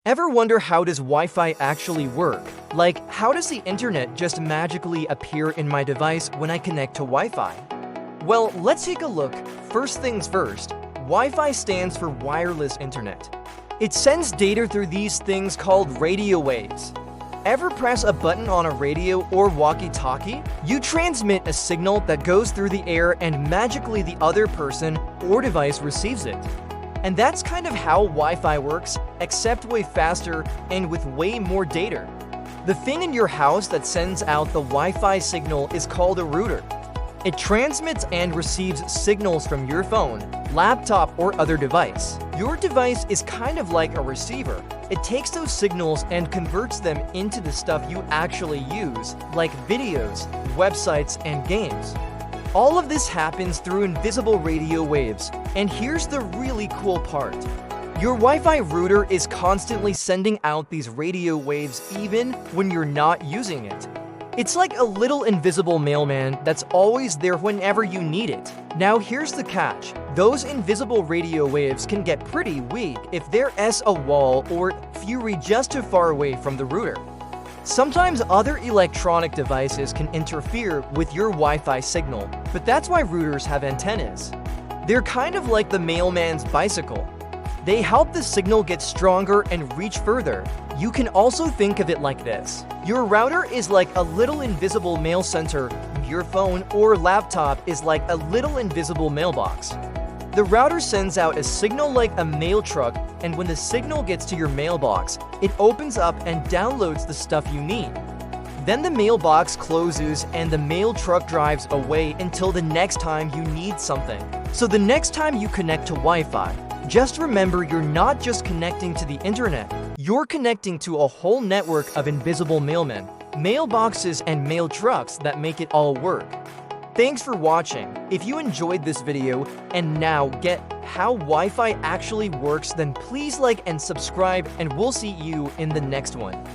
Ever wonder how does Wi-Fi actually work? Like, how does the internet just magically appear in my device when I connect to Wi-Fi? Well, let's take a look. First things first, Wi-Fi stands for wireless internet. It sends data through these things called radio waves. Ever press a button on a radio or walkie-talkie? You transmit a signal that goes through the air and magically the other person or device receives it. And that's kind of how Wi-Fi works, except way faster and with way more data. The thing in your house that sends out the Wi-Fi signal is called a router. It transmits and receives signals from your phone, laptop, or other device. Your device is kind of like a receiver. It takes those signals and converts them into the stuff you actually use, like videos, websites, and games. All of this happens through invisible radio waves, and here's the really cool part. Your Wi-Fi router is constantly sending out these radio waves even when you're not using it. It's like a little invisible mailman that's always there whenever you need it. Now here's the catch. Those invisible radio waves can get pretty weak if they're at a wall or if you reach just too far away from the router. Sometimes other electronic devices can interfere with your Wi-Fi signal, but that's why routers have antennas. They're kind of like the mailman's bicycle. They help the signal get stronger and reach further. You can also think of it like this. Your router is like a little invisible mail center. Your phone or laptop is like a little invisible mailbox. The router sends out a signal like a mail truck, and when the signal gets to your mailbox, it opens up and downloads the stuff you need. Then the mailbox closes and the mail truck drives away until the next time you need something. So the next time you connect to Wi-Fi, just remember you're not just connecting to the internet, you're connecting to a whole network of invisible mailmen, mailboxes, and mail trucks that make it all work. Thanks for watching. If you enjoyed this video and now get how Wi-Fi actually works, then please like and subscribe, and we'll see you in the next one.